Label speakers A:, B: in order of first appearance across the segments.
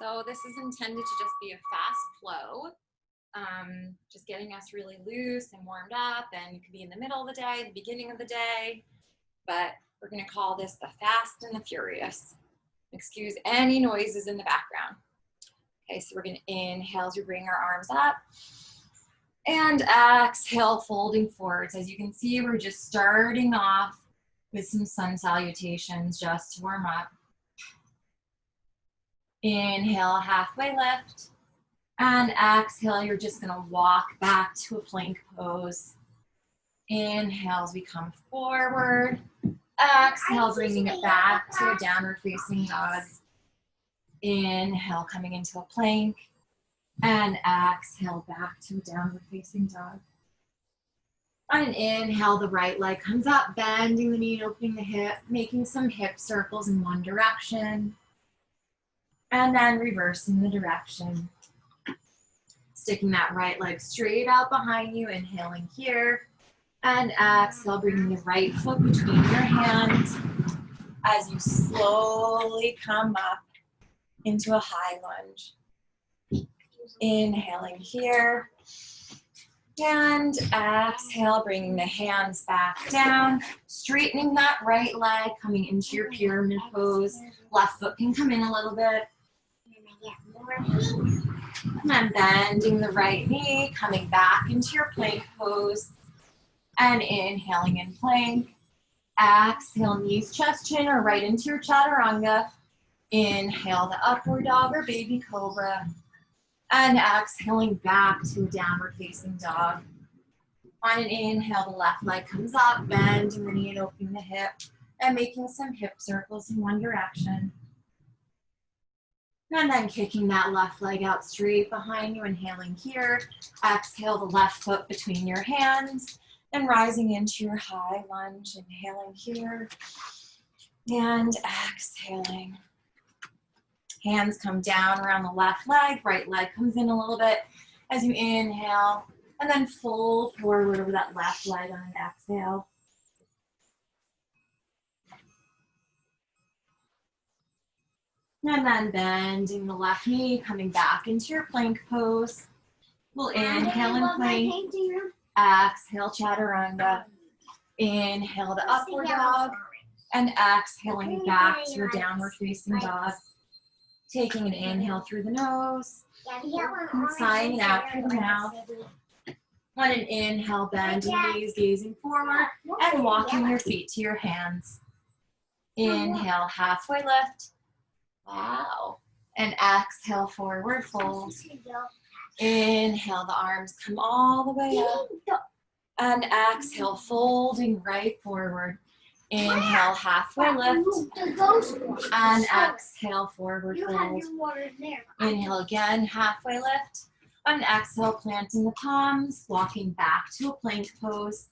A: So this is intended to just be a fast flow, just getting us really loose and warmed up, and it could be in the middle of the day, the beginning of the day, but we're gonna call this the Fast and the Furious. Excuse any noises in the background. Okay, so we're gonna inhale as we bring our arms up, and exhale, folding forwards. As you can see, we're just starting off with some sun salutations just to warm up. Inhale, halfway lift, and exhale, you're just gonna walk back to a plank pose. Inhale as we come forward. Exhale, bringing it back to a downward facing dog. Inhale, coming into a plank, and exhale back to a downward facing dog. On an inhale, the right leg comes up, bending the knee, opening the hip, making some hip circles in one direction, and then reversing the direction. Sticking that right leg straight out behind you, inhaling here, and exhale, bringing the right foot between your hands as you slowly come up into a high lunge. Inhaling here, and exhale, bringing the hands back down, straightening that right leg, coming into your pyramid pose. Left foot can come in a little bit. And then bending the right knee, coming back into your plank pose, and inhaling in plank. Exhale, knees, chest, chin, or right into your chaturanga. Inhale, the upward dog or baby cobra. And exhaling back to a downward facing dog. On an inhale, the left leg comes up, bending the knee and opening the hip, and making some hip circles in one direction. And then kicking that left leg out straight behind you, inhaling here. Exhale, the left foot between your hands, and rising into your high lunge, inhaling here, and exhaling. Hands come down around the left leg, right leg comes in a little bit as you inhale, and then fold forward over that left leg on an exhale. And then bending the left knee, coming back into your plank pose. We'll inhale in plank, exhale chaturanga, inhale the upward dog, and exhaling back to a downward facing dog. Taking an inhale through the nose, and sighing it out through the mouth. On an inhale, bending knees, gazing forward, and walking your feet to your hands. Inhale, halfway lift. Wow. And exhale, forward fold. Inhale, the arms come all the way up. And exhale, folding right forward. Inhale, halfway lift. And exhale, forward fold. Inhale again, halfway lift. On exhale, planting the palms, walking back to a plank pose.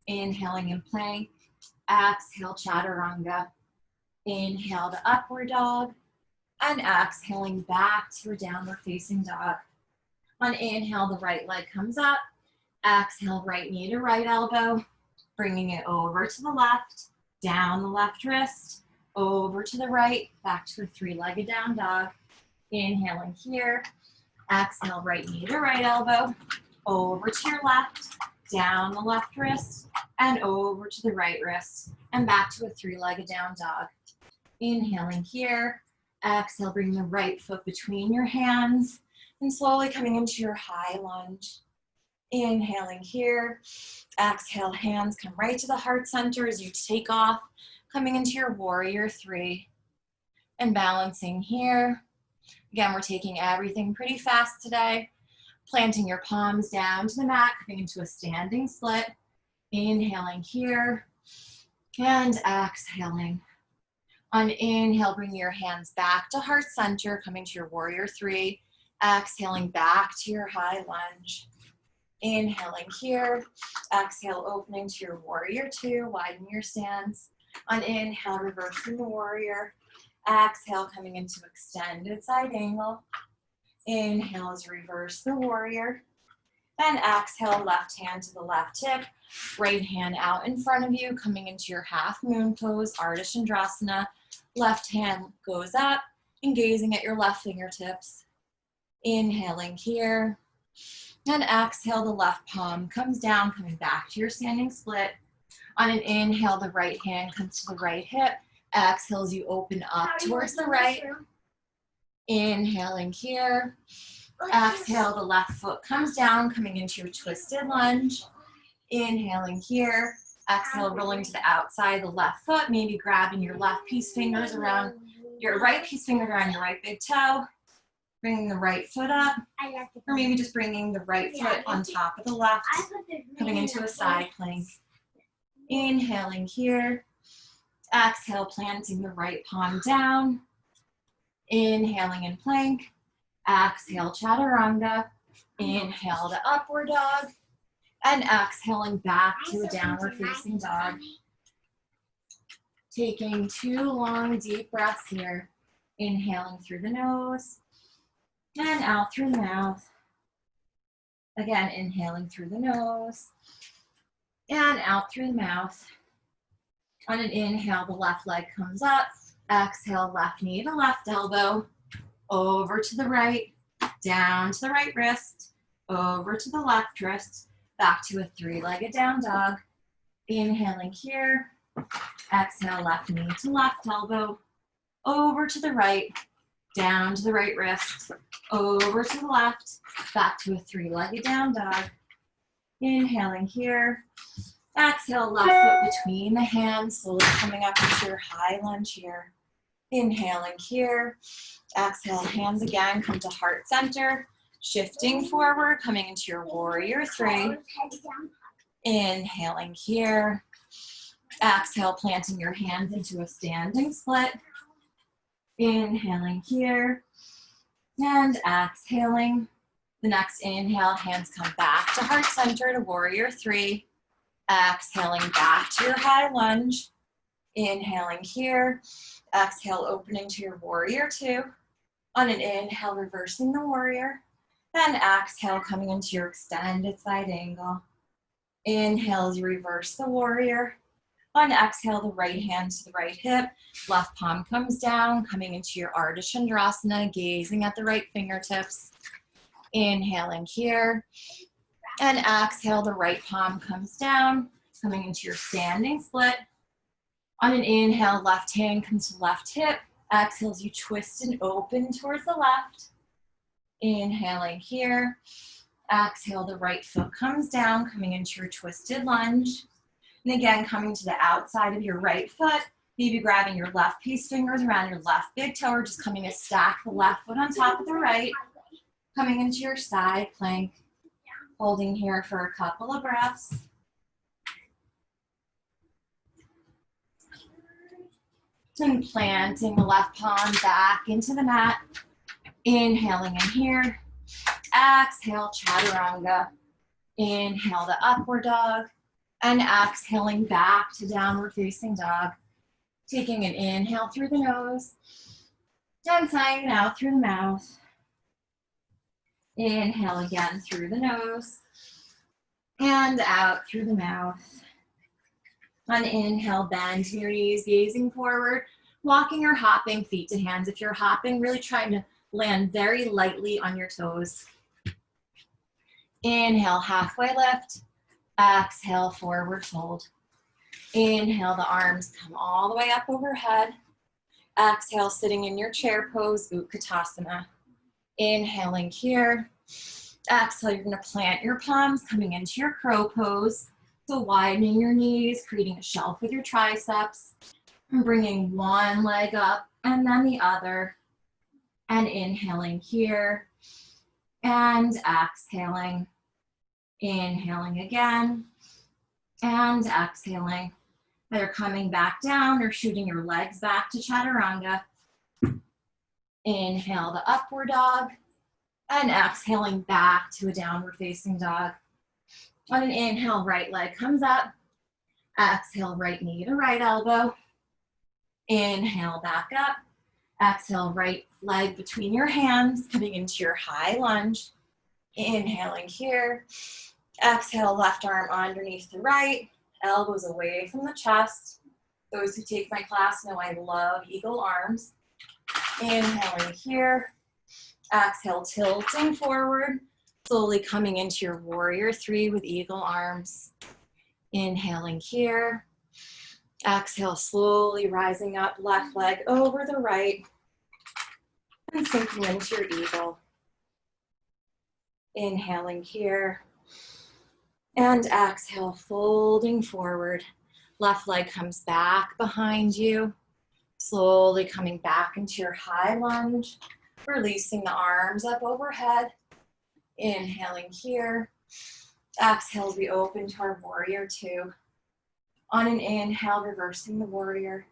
A: Inhaling in plank. Exhale, chaturanga. Inhale to upward dog. And exhaling back to a downward facing dog. On inhale, the right leg comes up. Exhale, right knee to right elbow. Bringing it over to the left. Down the left wrist, over to the right, back to a three-legged down dog. Inhaling here, exhale, right knee to right elbow, over to your left, down the left wrist, and over to the right wrist, and back to a three-legged down dog. Inhaling here, exhale, bring the right foot between your hands, and slowly coming into your high lunge. Inhaling here, exhale, hands come right to the heart center as you take off, coming into your warrior three, and balancing here. Again, we're taking everything pretty fast today, planting your palms down to the mat, coming into a standing split, inhaling here, and exhaling. On inhale, bring your hands back to heart center, coming to your warrior three, exhaling back to your high lunge. Inhaling here, exhale, opening to your warrior two, widen your stance. On inhale, reversing the warrior. Exhale, coming into extended side angle. Inhale as reverse the warrior. Then exhale, left hand to the left hip, right hand out in front of you, coming into your half moon pose, Ardha Chandrasana. Left hand goes up, and gazing at your left fingertips. Inhaling here. And exhale, the left palm comes down, coming back to your standing split. On an inhale, the right hand comes to the right hip. Exhale as you open up towards the right. Inhaling here. Exhale, the left foot comes down, coming into your twisted lunge. Inhaling here. Exhale, rolling to the outside, the left foot, maybe grabbing your left piece fingers around your right piece finger around your right big toe. Bringing the right foot up, or maybe just bringing the right foot on top of the left, coming into a side plank. Inhaling here. Exhale, planting the right palm down. Inhaling in plank. Exhale, chaturanga. Inhale to upward dog. And exhaling back to a downward facing dog. Taking 2 long, deep breaths here. Inhaling through the nose. And out through the mouth. Again, inhaling through the nose. And out through the mouth. On an inhale, the left leg comes up. Exhale, left knee to left elbow. Over to the right. Down to the right wrist. Over to the left wrist. Back to a 3-legged down dog. Inhaling here. Exhale, left knee to left elbow. Over to the right. Down to the right wrist. Over to the left. Back to a 3-legged down dog. Inhaling here. Exhale, left foot between the hands, slowly coming up into your high lunge here. Inhaling here. Exhale, hands again, come to heart center. Shifting forward, coming into your warrior 3. Inhaling here. Exhale, planting your hands into a standing split. Inhaling here. And exhaling. The next inhale, hands come back to heart center to warrior 3. Exhaling back to your high lunge. Inhaling here. Exhale, opening to your warrior 2. On an inhale, reversing the warrior. Then exhale, coming into your extended side angle. Inhale as you reverse the warrior. On exhale, the right hand to the right hip. Left palm comes down, coming into your Ardha Chandrasana, gazing at the right fingertips. Inhaling here. And exhale, the right palm comes down, coming into your standing split. On an inhale, left hand comes to left hip. Exhale as you twist and open towards the left. Inhaling here. Exhale, the right foot comes down, coming into your twisted lunge. And again, coming to the outside of your right foot, maybe grabbing your left piece fingers around your left big toe, or just coming to stack the left foot on top of the right. Coming into your side plank. Holding here for a couple of breaths. And planting the left palm back into the mat. Inhaling in here. Exhale, chaturanga. Inhale the upward dog. And exhaling back to downward facing dog. Taking an inhale through the nose. And sighing it out through the mouth. Inhale again through the nose. And out through the mouth. On inhale, bend your knees, gazing forward. Walking or hopping, feet to hands. If you're hopping, really trying to land very lightly on your toes. Inhale, halfway lift. Exhale, forward fold. Inhale, the arms come all the way up overhead. Exhale, sitting in your chair pose, Utkatasana. Inhaling here. Exhale, you're going to plant your palms, coming into your crow pose. So widening your knees, creating a shelf with your triceps. And bringing one leg up and then the other. And inhaling here. And exhaling. Inhaling again. And exhaling. Either coming back down or shooting your legs back to chaturanga. Inhale the upward dog. And exhaling back to a downward facing dog. On an inhale, right leg comes up. Exhale, right knee to right elbow. Inhale, back up. Exhale, right leg between your hands, coming into your high lunge. Inhaling here. Exhale, left arm underneath the right. Elbows away from the chest. Those who take my class know I love eagle arms. Inhaling here. Exhale, tilting forward. Slowly coming into your warrior three with eagle arms. Inhaling here. Exhale, slowly rising up, left leg over the right. And sinking into your eagle. Inhaling here. And exhale, folding forward. Left leg comes back behind you. Slowly coming back into your high lunge. Releasing the arms up overhead. Inhaling here. Exhale as we open to our warrior two. On an inhale, reversing the warrior.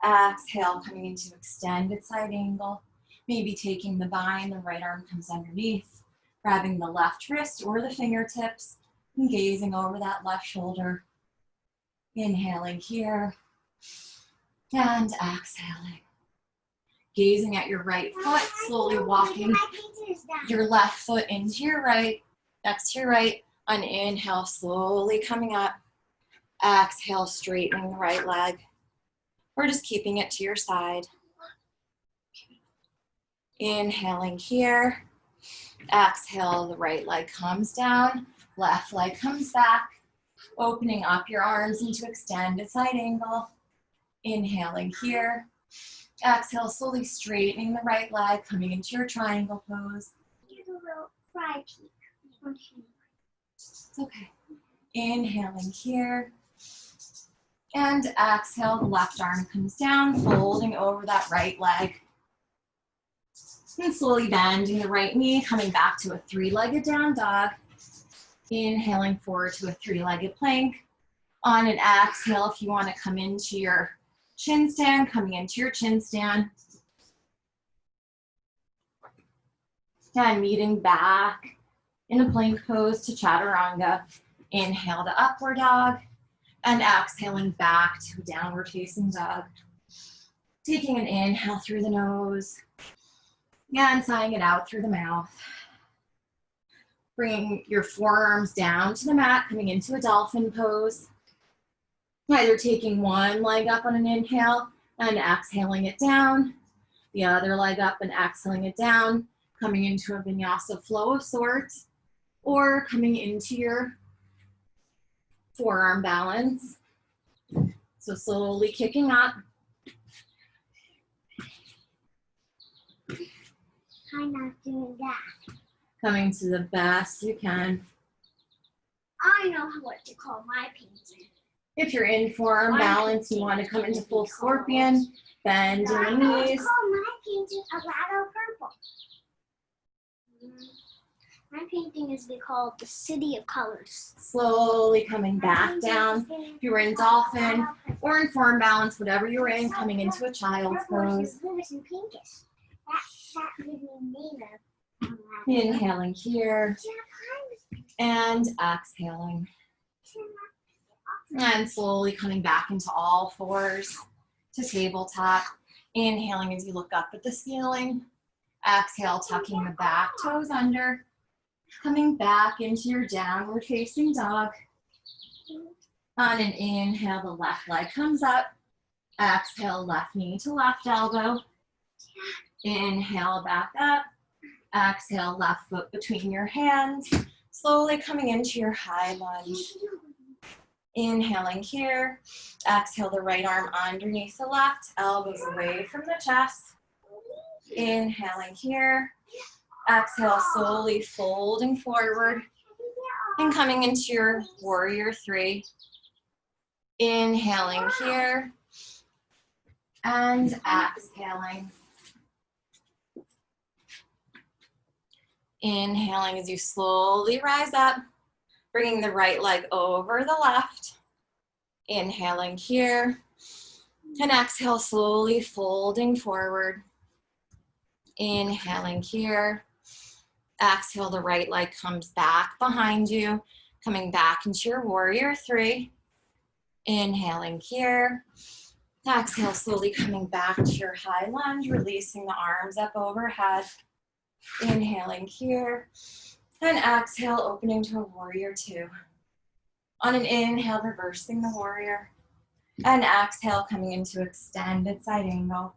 A: Exhale, coming into extended side angle. Maybe taking the bind, the right arm comes underneath. Grabbing the left wrist or the fingertips and gazing over that left shoulder. Inhaling here and exhaling. Gazing at your right foot, slowly walking your left foot into your right, next to your right. On inhale, slowly coming up. Exhale, straightening the right leg. Or just keeping it to your side. Inhaling here. Exhale, the right leg comes down, left leg comes back, opening up your arms into extended side angle. Inhaling here. Exhale, slowly straightening the right leg, coming into your triangle pose. It's okay. Inhaling here. And exhale, the left arm comes down, folding over that right leg. And slowly bending the right knee, coming back to a three-legged down dog. Inhaling forward to a three-legged plank. On an exhale, if you want to come into your chin stand, coming into your chin stand. And meeting back in a plank pose to chaturanga. Inhale to upward dog. And exhaling back to downward facing dog. Taking an inhale through the nose. And sighing it out through the mouth. Bringing your forearms down to the mat, coming into a dolphin pose. Either taking one leg up on an inhale and exhaling it down. The other leg up and exhaling it down. Coming into a vinyasa flow of sorts. Or coming into your forearm balance. So slowly kicking up.
B: I'm not doing that.
A: Coming to the best you can.
B: I know what to call my painting.
A: If you're in forearm balance, you want to come into full scorpion, bend
B: I
A: in
B: know
A: the
B: what to
A: knees.
B: call my painting a rattle purple. My painting is called the City of Colors.
A: Slowly coming back down. If you were in dolphin or in forearm balance, whatever you're in, coming into a child's pose.
B: That would be name of.
A: Inhaling here and exhaling. And slowly coming back into all fours to tabletop. Inhaling as you look up at the ceiling. Exhale, tucking the back toes under. Coming back into your downward facing dog. On an inhale, the left leg comes up. Exhale, left knee to left elbow. Inhale, back up. Exhale, left foot between your hands. Slowly coming into your high lunge. Inhaling here. Exhale, the right arm underneath the left, elbows away from the chest. Inhaling here. Exhale, slowly folding forward and coming into your warrior three. Inhaling here and exhaling. Inhaling as you slowly rise up, bringing the right leg over the left. Inhaling here and exhale, slowly folding forward. Inhaling here. Exhale, the right leg comes back behind you, coming back into your warrior three. Inhaling here. Exhale, slowly coming back to your high lunge, releasing the arms up overhead. Inhaling here. And exhale, opening to a warrior two. On an inhale, reversing the warrior. And exhale, coming into extended side angle.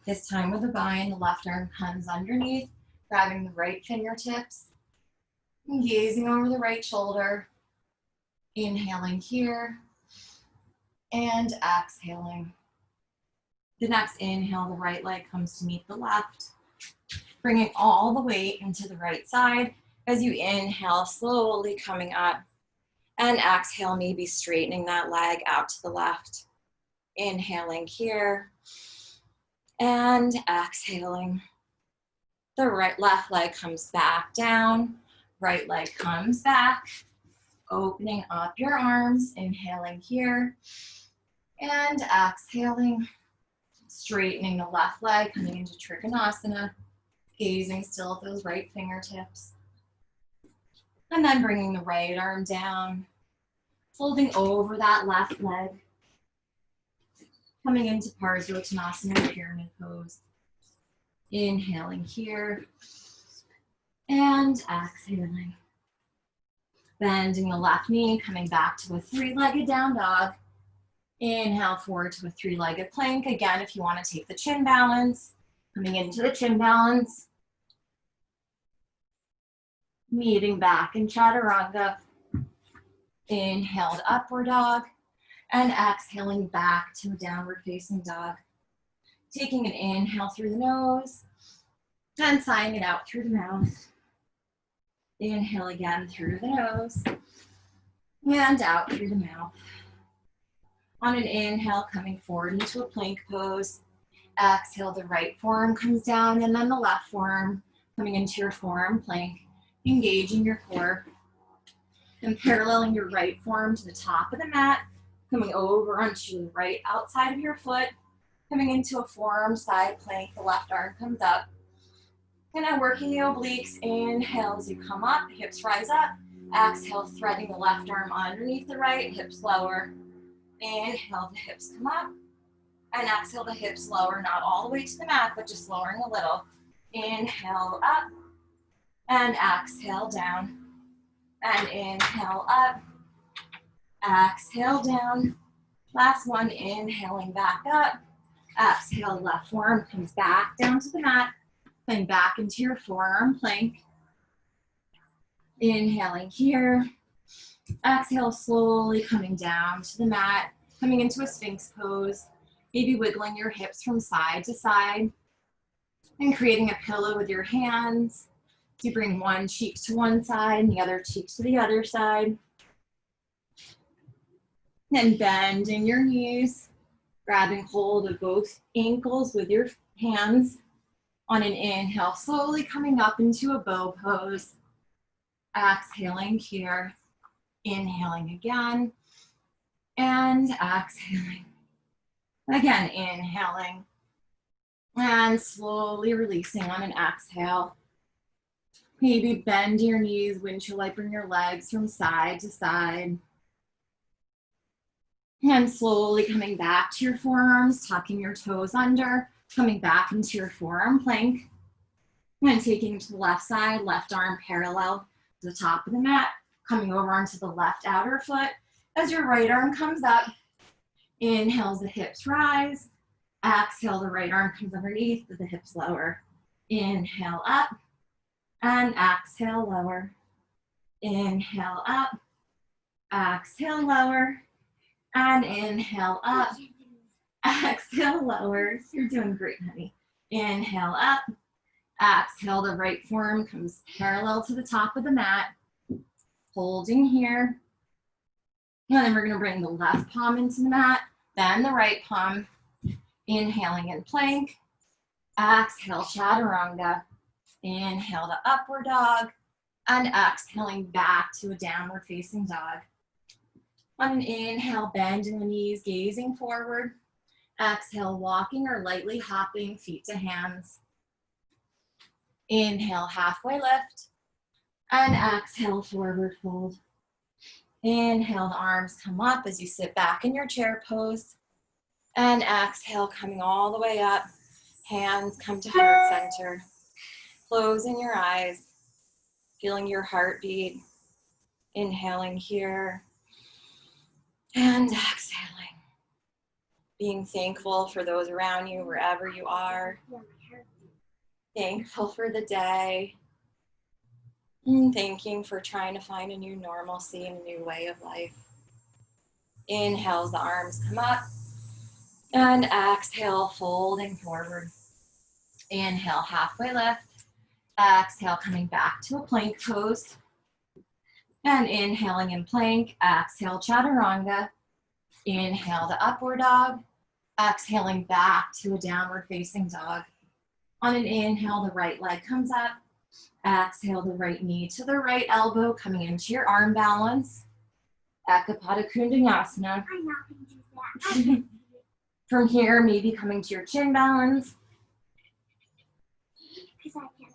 A: This time with a bind, the left arm comes underneath, grabbing the right fingertips, and gazing over the right shoulder. Inhaling here, and exhaling. The next inhale, the right leg comes to meet the left, bringing all the weight into the right side. As you inhale, slowly coming up, and exhale, maybe straightening that leg out to the left. Inhaling here, and exhaling. The left leg comes back down, right leg comes back, opening up your arms, inhaling here, and exhaling, straightening the left leg, coming into Trikonasana, gazing still at those right fingertips. And then bringing the right arm down, folding over that left leg, coming into Parsvottanasana, pyramid pose. Inhaling here, and exhaling. Bending the left knee, coming back to a three-legged down dog. Inhale forward to a three-legged plank. Again, if you want to take the chin balance, coming into the chin balance. Meeting back in Chaturanga. Inhaled upward dog, and exhaling back to a downward facing dog. Taking an inhale through the nose, and sighing it out through the mouth. Inhale again through the nose, and out through the mouth. On an inhale, coming forward into a plank pose. Exhale, the right forearm comes down, and then the left forearm coming into your forearm plank, engaging your core, and paralleling your right forearm to the top of the mat, coming over onto the right outside of your foot, coming into a forearm side plank, the left arm comes up. And now working the obliques, inhale as you come up, hips rise up. Exhale, threading the left arm underneath the right, hips lower. Inhale, the hips come up. And exhale, the hips lower, not all the way to the mat, but just lowering a little. Inhale up, and exhale down. And inhale up, exhale down. Last one, inhaling back up. Exhale, left forearm comes back down to the mat. Then back into your forearm plank. Inhaling here. Exhale, slowly coming down to the mat, coming into a Sphinx pose. Maybe wiggling your hips from side to side and creating a pillow with your hands. You bring one cheek to one side and the other cheek to the other side. Then bending your knees, grabbing hold of both ankles with your hands. On an inhale, slowly coming up into a bow pose. Exhaling here, inhaling again, and exhaling. Again, inhaling, and slowly releasing on an exhale. Maybe bend your knees, windshield wiper your legs from side to side. And slowly coming back to your forearms, tucking your toes under, coming back into your forearm plank. And taking to the left side, left arm parallel to the top of the mat, coming over onto the left outer foot. As your right arm comes up, inhale as the hips rise. Exhale, the right arm comes underneath with the hips lower. Inhale up, and exhale lower. Inhale up, exhale lower, and inhale up, exhale lower. You're doing great, honey. Inhale up, exhale, the right forearm comes parallel to the top of the mat, holding here. And then we're gonna bring the left palm into the mat, then the right palm. Inhaling in plank, exhale, chaturanga. Inhale to upward dog, and exhaling back to a downward facing dog. On an inhale, bending the knees, gazing forward. Exhale, walking or lightly hopping, feet to hands. Inhale, halfway lift, and exhale, forward fold. Inhale, the arms come up as you sit back in your chair pose. And exhale, coming all the way up. Hands come to heart center. Closing your eyes, feeling your heartbeat. Inhaling here and exhaling. Being thankful for those around you, wherever you are. Thankful for the day. And thanking for trying to find a new normalcy and a new way of life. Inhale as the arms come up. And exhale, folding forward. Inhale, halfway lift. Exhale, coming back to a plank pose. And inhaling in plank. Exhale, chaturanga. Inhale to upward dog. Exhaling back to a downward facing dog. On an inhale, the right leg comes up. Exhale, the right knee to the right elbow, coming into your arm balance. Ekapada Kundayasana.
B: I'm not going to do that.
A: From here, maybe coming to your chin balance.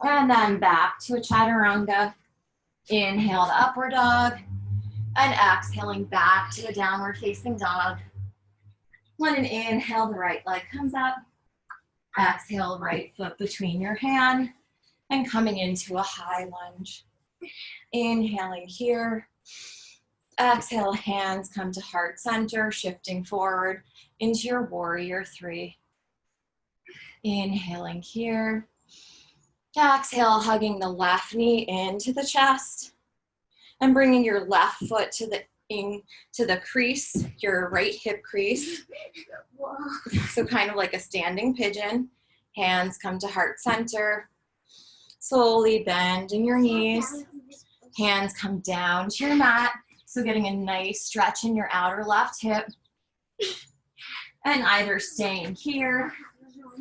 A: And then back to a chaturanga. Inhale to upward dog. And exhaling back to a downward facing dog. On an inhale, the right leg comes up. Exhale, right foot between your hand. And coming into a high lunge. Inhaling here. Exhale, hands come to heart center, shifting forward into your warrior three. Inhaling here. Exhale, hugging the left knee into the chest. And bringing your left foot to the crease, your right hip crease.
B: Whoa.
A: So kind of like a standing pigeon. Hands come to heart center. Slowly bending your knees. Hands come down to your mat. So getting a nice stretch in your outer left hip. And either staying here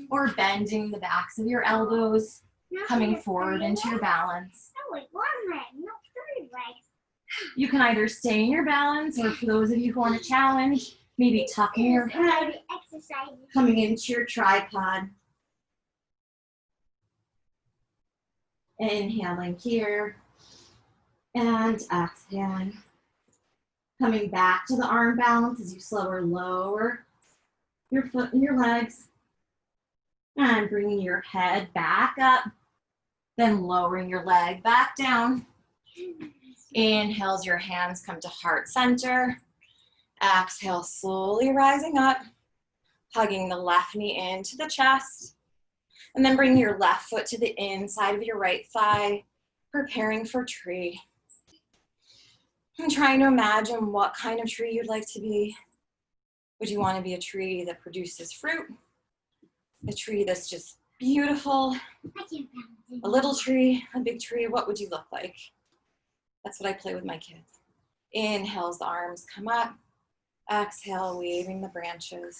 A: or bending the backs of your elbows, coming forward into your balance.
B: No, wait, one leg, not three legs.
A: You can either stay in your balance, or for those of you who want to challenge, maybe tucking your head,
B: Exercise.
A: coming into your tripod. Inhaling here and exhaling. Coming back to the arm balance as you slower lower your foot and your legs. And bringing your head back up, then lowering your leg back down. Inhale as your hands come to heart center. Exhale, slowly rising up, hugging the left knee into the chest. And then bring your left foot to the inside of your right thigh, preparing for tree. And trying to imagine what kind of tree you'd like to be. Would you want to be a tree that produces fruit? A tree that's just beautiful?
B: I can't balance it.
A: A little tree? A big tree? What would you look like? That's what I play with my kids. Inhale as the arms come up. Exhale, waving the branches.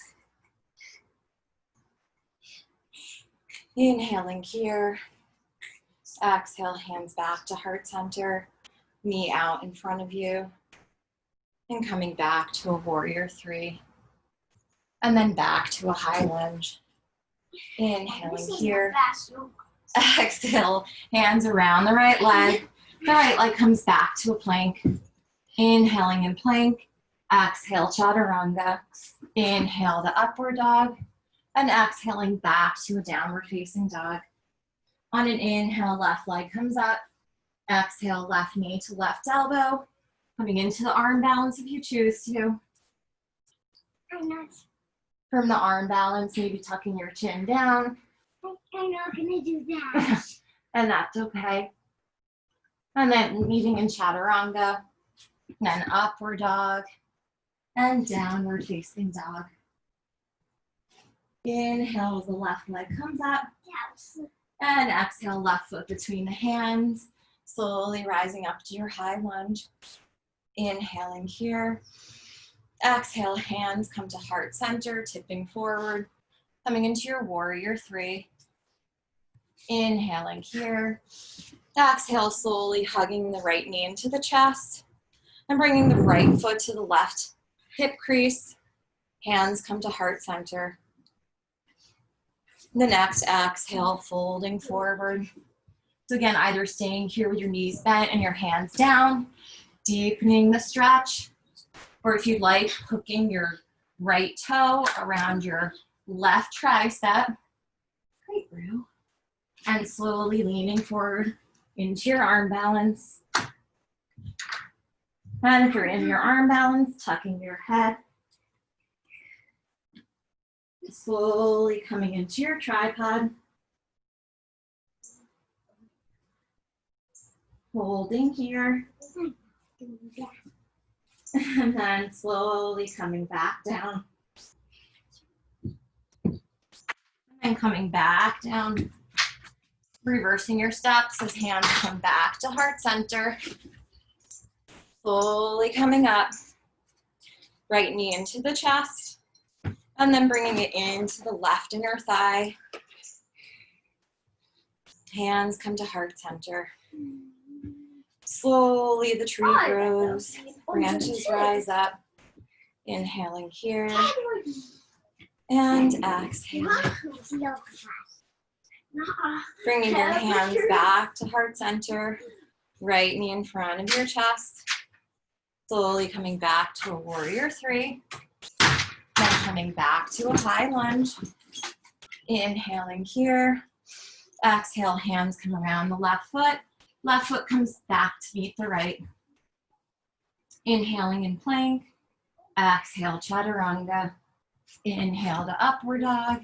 A: Inhaling here. Exhale, hands back to heart center. Knee out in front of you. And coming back to a warrior three. And then back to a high lunge. Inhaling
B: This is
A: here.
B: my fast yoga.
A: Exhale, hands around the right leg. The right leg comes back to a plank. Inhaling in plank. Exhale, chaturanga. Inhale to upward dog. And exhaling back to a downward facing dog. On an inhale, left leg comes up. Exhale, left knee to left elbow. Coming into the arm balance if you choose to.
B: I'm not
A: From the arm balance, maybe tucking your chin down.
B: I'm not gonna do that.
A: And that's okay. And then meeting in chaturanga, then upward dog, and downward facing dog. Inhale as the left leg comes up,
B: Yes.
A: and exhale, left foot between the hands, slowly rising up to your high lunge. Inhaling here. Exhale, hands come to heart center, tipping forward, coming into your warrior three. Inhaling here. Exhale, slowly hugging the right knee into the chest and bringing the right foot to the left hip crease. Hands come to heart center. The next exhale, folding forward. So again, either staying here with your knees bent and your hands down, deepening the stretch, or if you'd like, hooking your right toe around your left tricep. Great, Rue. And slowly leaning forward into your arm balance. And if you're in your arm balance, tucking your head. Slowly coming into your tripod. Holding here. And then slowly coming back down. And coming back down. Reversing your steps as hands come back to heart center. Slowly coming up. Right knee into the chest. And then bringing it into the left inner thigh. Hands come to heart center. Slowly the tree grows. Branches rise up. Inhaling here. And exhale. Bringing your hands back to heart center. Right knee in front of your chest. Slowly coming back to a warrior three. Then coming back to a high lunge. Inhaling here. Exhale, hands come around the left foot. Left foot comes back to meet the right. Inhaling in plank. Exhale, chaturanga. Inhale to upward dog.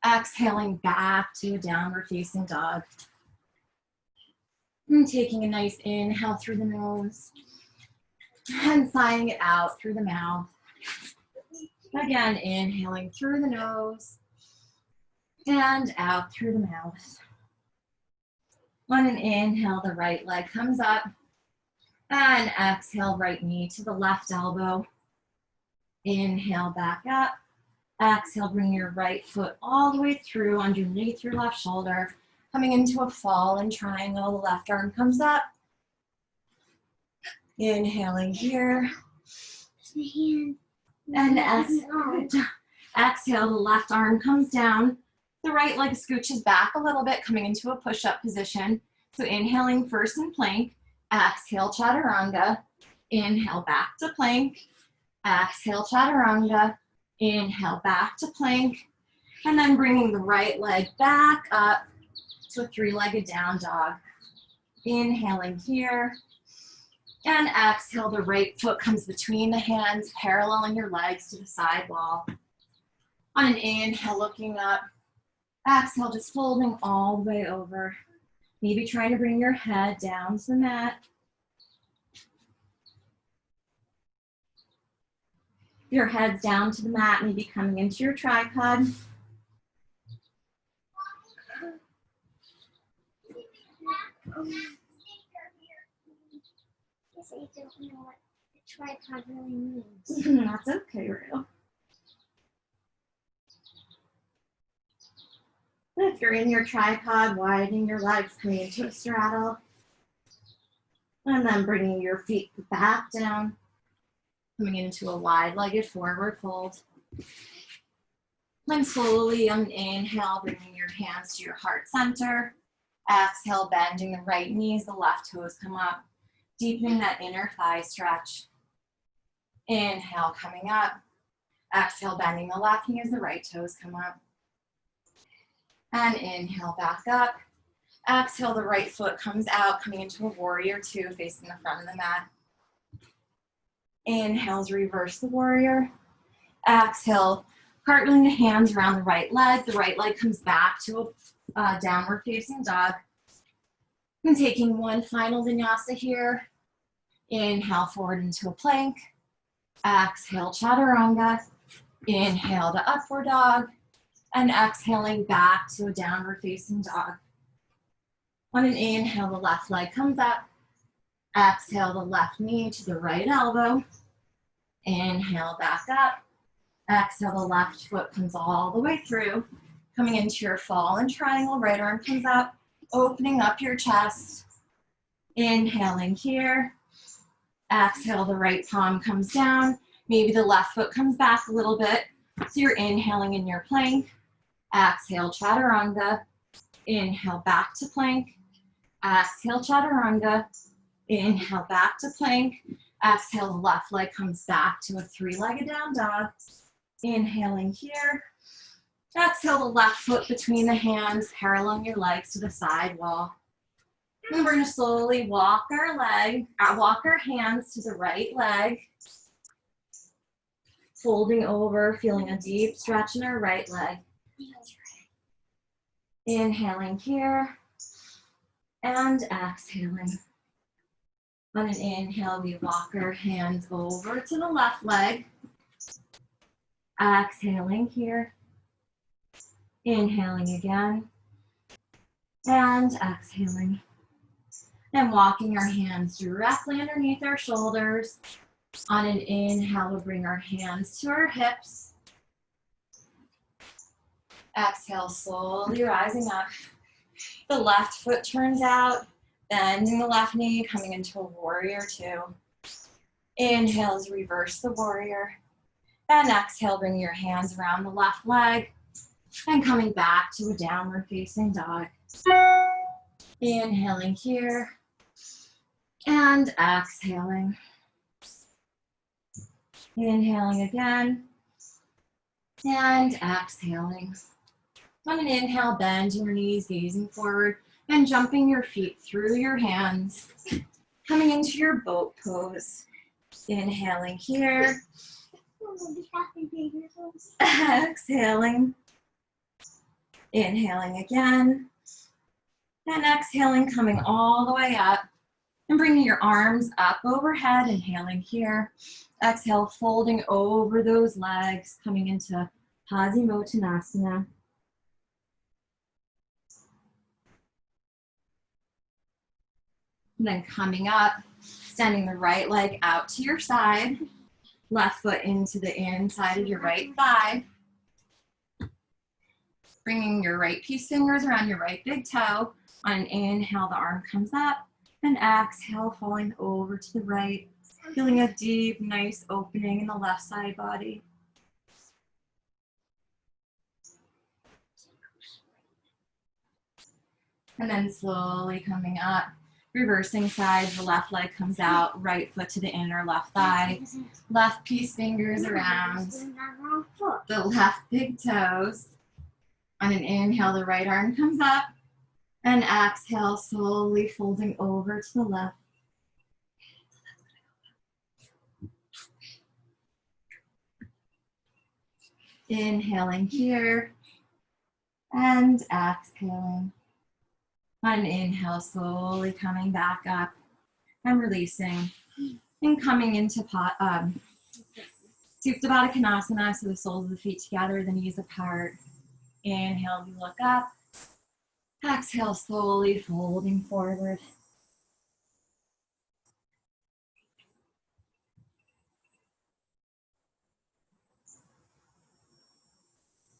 A: Exhaling back to downward facing dog. And taking a nice inhale through the nose. And sighing it out through the mouth. Again, inhaling through the nose. And out through the mouth. On an inhale, the right leg comes up. And exhale, right knee to the left elbow. Inhale, back up. Exhale, bring your right foot all the way through underneath your left shoulder. Coming into a fallen triangle, the left arm comes up. Inhaling here. And exhale, the left arm comes down. The right leg scooches back a little bit, coming into a push-up position. So inhaling first in plank. Exhale, chaturanga. Inhale, back to plank. Exhale, chaturanga. Inhale, back to plank. And then bringing the right leg back up to a three-legged down dog. Inhaling here. And exhale, the right foot comes between the hands, paralleling your legs to the side wall. On an inhale, looking up. Exhale, just folding all the way over. Maybe trying to bring your head down to the mat. Your head's down to the mat, maybe coming into your tripod.
B: I don't know what a tripod really means.
A: That's okay, Rue. If you're in your tripod, widening your legs, coming into a straddle. And then bringing your feet back down, coming into a wide-legged forward fold. Then slowly on an inhale, bringing your hands to your heart center. Exhale, bending the right knees, the left toes come up, deepening that inner thigh stretch. Inhale, coming up. Exhale, bending the left knee as the right toes come up. And inhale, back up. Exhale, the right foot comes out, coming into a warrior two, facing the front of the mat. Inhales, reverse the warrior. Exhale, cartwheeling the hands around the right leg. The right leg comes back to a downward facing dog. And taking one final vinyasa here. Inhale forward into a plank. Exhale, chaturanga. Inhale to upward dog. And exhaling back to a downward facing dog. On an inhale, the left leg comes up. Exhale, the left knee to the right elbow. Inhale, back up. Exhale, the left foot comes all the way through. Coming into your fallen triangle, right arm comes up. Opening up your chest. Inhaling here. Exhale, the right palm comes down. Maybe the left foot comes back a little bit. So you're inhaling in your plank. Exhale, chaturanga. Inhale, back to plank. Exhale, chaturanga. Inhale, back to plank. Exhale, the left leg comes back to a three-legged down dog. Inhaling here. Exhale, the left foot between the hands, paralleling your legs to the side wall. And we're going to slowly walk our hands to the right leg. Folding over, feeling a deep stretch in our right leg. Inhaling here and exhaling. On an inhale, we walk our hands over to the left leg. Exhaling here. Inhaling again. And exhaling. And walking our hands directly underneath our shoulders. On an inhale, we'll bring our hands to our hips. Exhale, slowly rising up. The left foot turns out, bending the left knee, coming into a warrior two. Inhale as reverse the warrior. And exhale, bring your hands around the left leg and coming back to a downward facing dog. Inhaling here and exhaling. Inhaling again and exhaling. On an inhale, bend your knees, gazing forward and jumping your feet through your hands, coming into your boat pose. Inhaling here, exhaling, inhaling again, and exhaling, coming all the way up and bringing your arms up overhead, inhaling here. Exhale, folding over those legs, coming into Paschimottanasana. And then coming up, extending the right leg out to your side, left foot into the inside of your right thigh. Bringing your right peace fingers around your right big toe. On an inhale, the arm comes up, and exhale, falling over to the right, feeling a deep, nice opening in the left side body. And then slowly coming up, reversing sides, the left leg comes out, right foot to the inner left thigh, left peace fingers around the left big toes. On an inhale, the right arm comes up, and exhale, slowly folding over to the left. Inhaling here, and exhaling. On an inhale, slowly coming back up and releasing. And coming into Supta Baddha Konasana, so the soles of the feet together, the knees apart. Inhale, we look up. Exhale, slowly folding forward.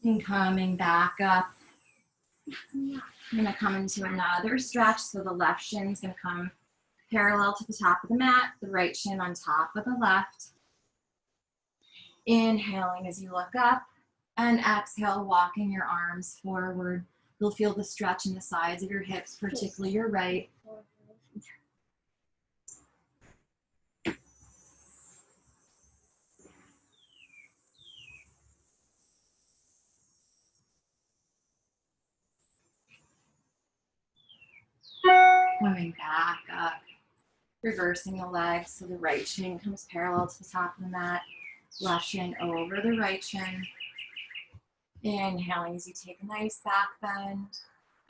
A: And coming back up. I'm gonna come into another stretch. So the left shin is gonna come parallel to the top of the mat, the right shin on top of the left. Inhaling as you look up, and exhale, walking your arms forward. You'll feel the stretch in the sides of your hips, particularly your right. Coming back up, reversing the legs so the right shin comes parallel to the top of the mat, left shin over the right shin. Inhaling as you take a nice back bend.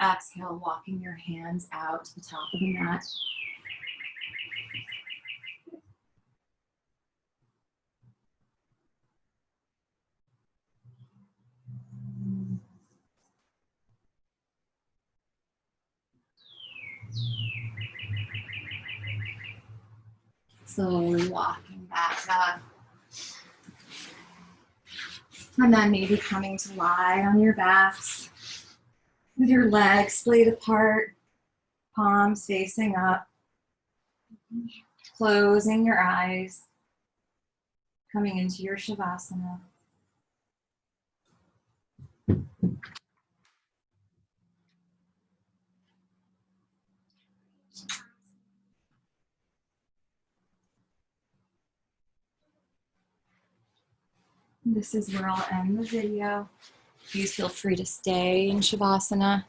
A: Exhale, walking your hands out to the top of the mat. Slowly walking back up. And then maybe coming to lie on your backs with your legs splayed apart, palms facing up, closing your eyes, coming into your Shavasana. This is where I'll end the video. Please feel free to stay in Shavasana